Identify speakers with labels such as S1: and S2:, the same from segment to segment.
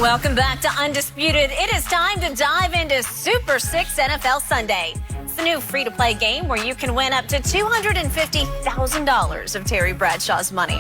S1: Welcome back to Undisputed. It is time to dive into Super 6 NFL Sunday. It's the new free-to-play game where you can win up to $250,000 of Terry Bradshaw's money.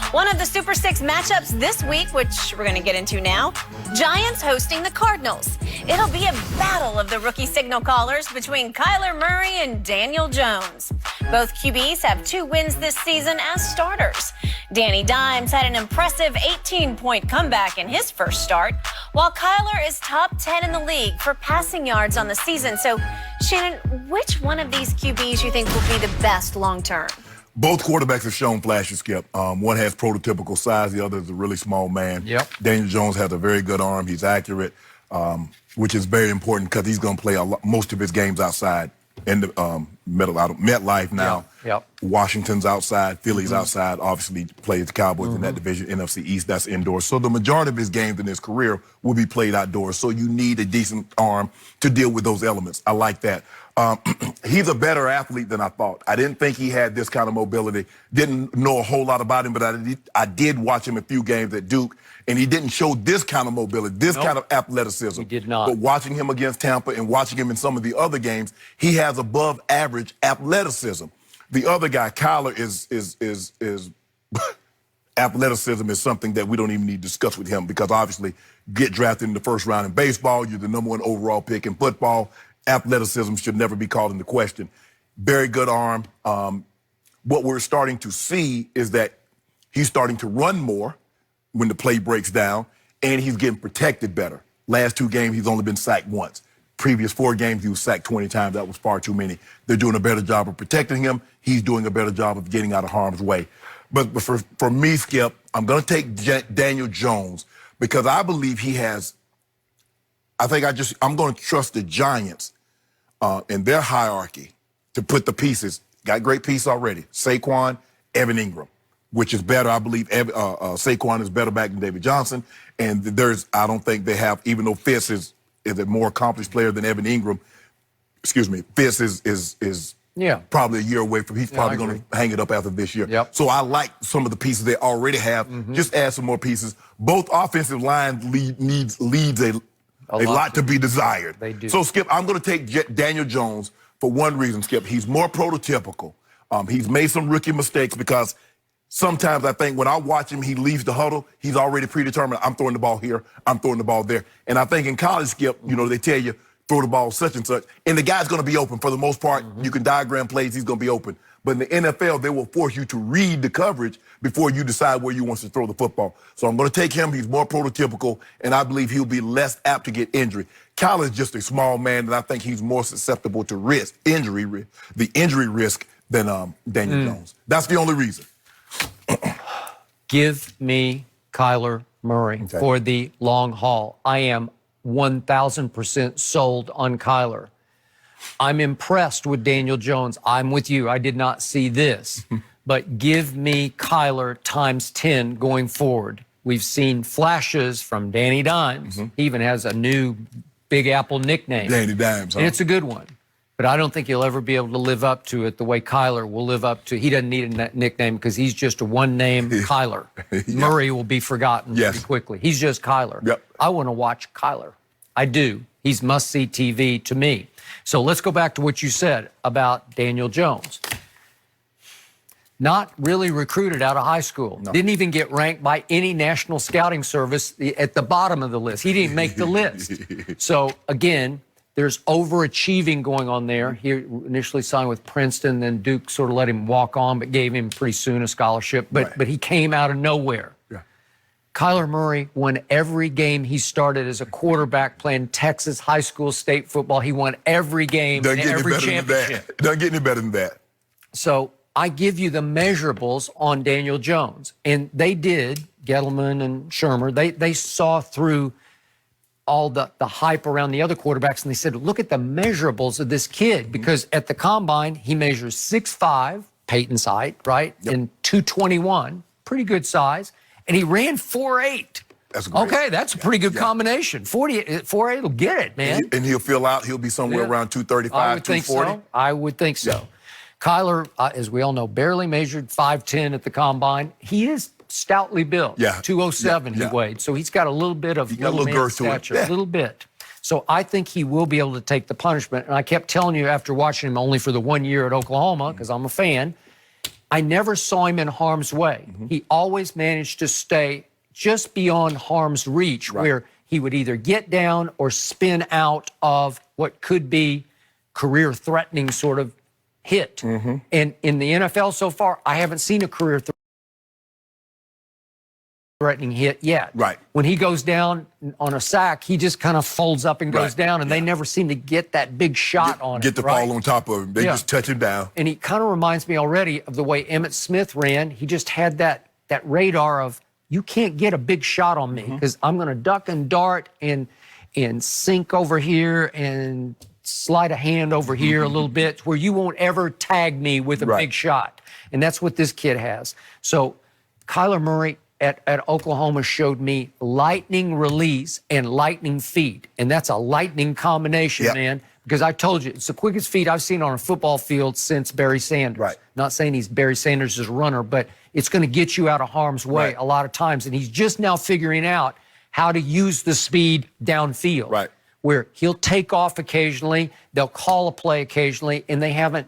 S1: One of the Super 6 matchups this week, which we're going to get into now, Giants hosting the Cardinals. It'll be a battle of the rookie signal callers between Kyler Murray and Daniel Jones. Both QBs have 2 wins this season as starters. Danny Dimes had an impressive 18-point comeback in his first start, while Kyler is top 10 in the league for passing yards on the season. So, Shannon, which one of these QBs you think will be the best long-term?
S2: Both quarterbacks have shown flashes, Skip. One has prototypical size, the other is a really small man.
S3: Yep.
S2: Daniel Jones has a very good arm. He's accurate, which is very important because he's going to play most of his games outside in the middle out of MetLife now.
S3: Yep.
S2: Washington's outside, Philly's outside. Obviously, plays the Cowboys in that division, NFC East, that's indoors. So the majority of his games in his career will be played outdoors. So you need a decent arm to deal with those elements. I like that. He's a better athlete than I thought. I didn't think he had this kind of mobility. Didn't know a whole lot about him, but I did watch him a few games at Duke, and he didn't show this kind of mobility, this kind of athleticism.
S3: He did not.
S2: But watching him against Tampa and watching him in some of the other games, he has above average athleticism. The other guy, Kyler, is athleticism is something that we don't even need to discuss with him because obviously get drafted in the first round in baseball, you're the #1 overall pick in football. Athleticism should never be called into question. Very good arm. What we're starting to see is that he's starting to run more when the play breaks down, and he's getting protected better. Last 2 games, he's only been sacked once. Previous 4 games, he was sacked 20 times. That was far too many. They're doing a better job of protecting him. He's doing a better job of getting out of harm's way. But for me, Skip, I'm going to take Daniel Jones because I believe he has I'm going to trust the Giants in their hierarchy to put the pieces. Got great piece already. Saquon, Evan Ingram, which is better. I believe Saquon is better back than David Johnson. And I don't think they have, even though Fitz is a more accomplished player than Evan Ingram. Excuse me, Fitz is probably a year away from. He's probably going to hang it up after this year.
S3: Yep.
S2: So I like some of the pieces they already have. Just add some more pieces. Both offensive lines leads a lot to be desired.
S3: They do.
S2: So, Skip, I'm going to take Daniel Jones for one reason, Skip. He's more prototypical. He's made some rookie mistakes because sometimes I think when I watch him, he leaves the huddle. He's already predetermined. I'm throwing the ball here. I'm throwing the ball there. And I think in college, Skip, they tell you, throw the ball such and such. And the guy's going to be open for the most part. You can diagram plays. He's going to be open. But in the NFL, they will force you to read the coverage before you decide where you want to throw the football. So I'm going to take him. He's more prototypical, and I believe he'll be less apt to get injury. Kyler is just a small man, and I think he's more susceptible to the injury risk than Daniel Jones. That's the only reason.
S3: Give me Kyler Murray for the long haul. I am 1,000% sold on Kyler. I'm impressed with Daniel Jones. I'm with you. I did not see this. But give me Kyler times 10 going forward. We've seen flashes from Danny Dimes. He even has a new Big Apple nickname.
S2: Danny Dimes, huh?
S3: And it's a good one. But I don't think he'll ever be able to live up to it the way Kyler will live up to. He doesn't need a nickname because he's just a one-name Kyler. Murray will be forgotten pretty quickly. He's just Kyler.
S2: Yep.
S3: I want to watch Kyler. I do. He's must-see TV to me. So let's go back to what you said about Daniel Jones. Not really recruited out of high school. No. Didn't even get ranked by any national scouting service at the bottom of the list. He didn't make the list. So, again, there's overachieving going on there. He initially signed with Princeton, then Duke sort of let him walk on, but gave him pretty soon a scholarship. But he came out of nowhere. Kyler Murray won every game he started as a quarterback playing Texas high school state football. He won every game and every championship.
S2: Doesn't get any better than that.
S3: So I give you the measurables on Daniel Jones. And they did, Gettleman and Shermer, they saw through all the hype around the other quarterbacks, and they said, look at the measurables of this kid. Because at the Combine, he measures 6'5", Peyton's height, right? And 221, pretty good size. And he ran 4.8.
S2: That's great.
S3: Okay, that's a pretty good combination. 4.8 will get it, man.
S2: And he'll fill out. He'll be somewhere around 235, 240.
S3: I would think so. Kyler, as we all know, barely measured 5'10" at the Combine. He is stoutly built.
S2: Yeah.
S3: 207
S2: Yeah.
S3: he weighed. So he's got a little bit of
S2: got a little
S3: man
S2: girth to it.
S3: stature,
S2: Yeah.
S3: a little bit. So I think he will be able to take the punishment. And I kept telling you after watching him only for the 1 year at Oklahoma, because I'm a fan, I never saw him in harm's way. He always managed to stay just beyond harm's reach, where he would either get down or spin out of what could be career-threatening sort of hit. And in the NFL so far, I haven't seen a career-threatening hit yet.
S2: Right.
S3: When he goes down on a sack, he just kind of folds up and goes down, and they never seem to get that big shot on him.
S2: Get the ball on top of him. They just touch him down.
S3: And he kind of reminds me already of the way Emmitt Smith ran. He just had that radar of, you can't get a big shot on me because I'm going to duck and dart and sink over here and slide a hand over here a little bit where you won't ever tag me with a big shot. And that's what this kid has. So Kyler Murray at Oklahoma showed me lightning release and lightning feet. And that's a lightning combination, man. Because I told you, it's the quickest feet I've seen on a football field since Barry Sanders. Not saying he's Barry Sanders' runner, but it's going to get you out of harm's way a lot of times. And he's just now figuring out how to use the speed downfield. Where he'll take off occasionally, they'll call a play occasionally, and they haven't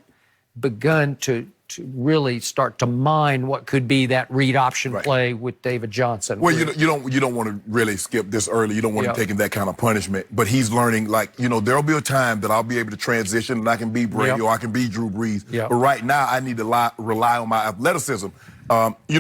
S3: begun to really start to mine what could be that read option play with David Johnson.
S2: Well, you don't want to really skip this early. You don't want to take him that kind of punishment. But he's learning, like, there'll be a time that I'll be able to transition and I can be Brady or I can be Drew Brees. But right now, I need to rely on my athleticism.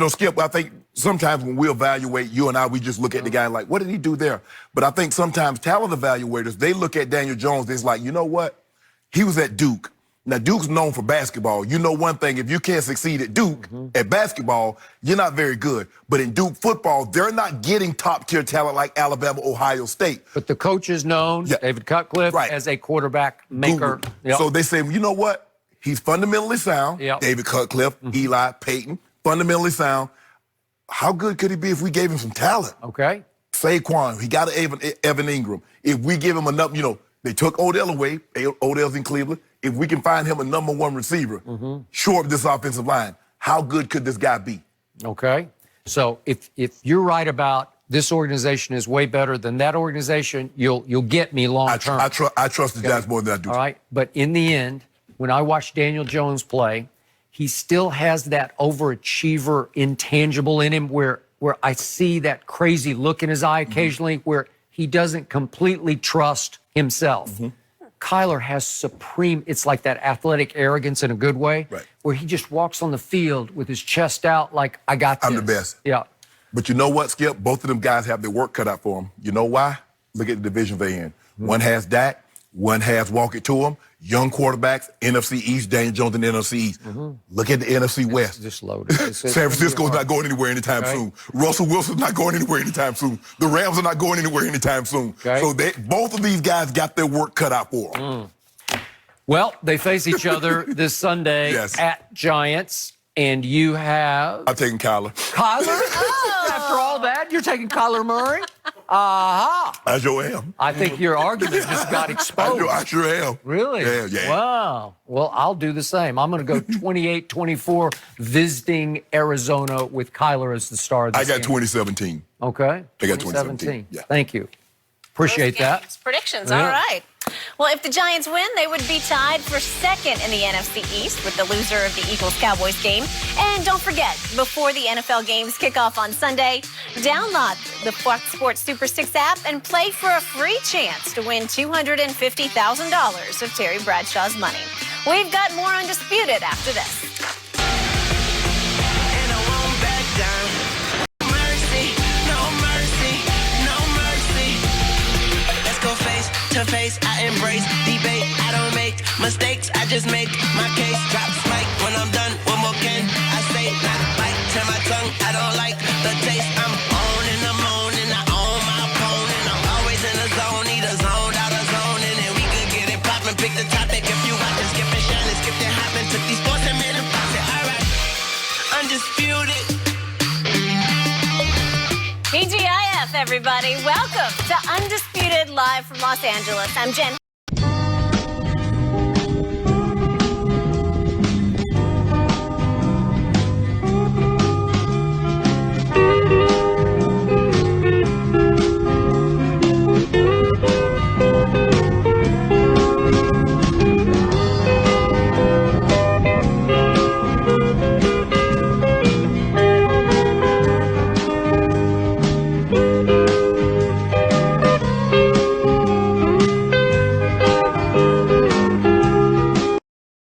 S2: Skip, I think sometimes when we evaluate, you and I, we just look at the guy like, what did he do there? But I think sometimes talent evaluators, they look at Daniel Jones, it's like, you know what? He was at Duke. Now, Duke's known for basketball. You know one thing, if you can't succeed at Duke at basketball, you're not very good. But in Duke football, they're not getting top-tier talent like Alabama, Ohio State.
S3: But the coach is known, David Cutcliffe, as a quarterback maker.
S2: So they say, you know what? He's fundamentally sound. David Cutcliffe, Eli, Peyton, fundamentally sound. How good could he be if we gave him some talent? Saquon, he got Evan Ingram. If we give him enough, they took Odell away. Odell's in Cleveland. If we can find him a #1 receiver, shore up this offensive line, how good could this guy be?
S3: So if you're right about this organization is way better than that organization, you'll get me long term.
S2: I trust the Giants more than I do.
S3: All right, but in the end, when I watch Daniel Jones play, he still has that overachiever intangible in him where I see that crazy look in his eye occasionally where he doesn't completely trust himself. Kyler has supreme, it's like that athletic arrogance in a good way, where he just walks on the field with his chest out like, I got this.
S2: I'm the best. But you know what, Skip? Both of them guys have their work cut out for them. You know why? Look at the division they're in. One has Dak, one has walk it to him. Young quarterbacks, NFC East, Daniel Jones in the NFC East. Look at the NFC West.
S3: Just loaded.
S2: San Francisco's not going anywhere anytime soon. Russell Wilson's not going anywhere anytime soon. The Rams are not going anywhere anytime soon. So both of these guys got their work cut out for them.
S3: Well, they face each other this Sunday at Giants, and you have...
S2: I'm taking Kyler.
S3: Kyler? After all that, you're taking Kyler Murray?
S2: I sure am.
S3: I think your argument just got exposed.
S2: I sure am.
S3: Really?
S2: Yeah.
S3: Wow. Well, I'll do the same. I'm going to go 28-24 visiting Arizona with Kyler as the star of the
S2: I got 2017.
S3: Okay.
S2: I got 2017. Yeah.
S3: Thank you. Appreciate that.
S1: Predictions. All right. Well, if the Giants win, they would be tied for second in the NFC East with the loser of the Eagles-Cowboys game. And don't forget, before the NFL games kick off on Sunday, download the Fox Sports Super 6 app and play for a free chance to win $250,000 of Terry Bradshaw's money. We've got more Undisputed after this.
S4: And I won't back down. Mercy, no mercy, no mercy. Let's go face to face. I embrace debate. I don't make mistakes. I just make my case. Drops mic when I'm done. One more can I say? Not bite to my tongue. I don't like the taste. I'm on and I'm on and I own my opponent. I'm always in the zone. Need a zone out of zone and then we could get it poppin'. Pick the topic if you want to skip and Shannon, skip and hoppin'. Took these sports and made them pop it. All right, undisputed.
S1: TGIF, everybody. Welcome to Undisputed live from Los Angeles. I'm Jen.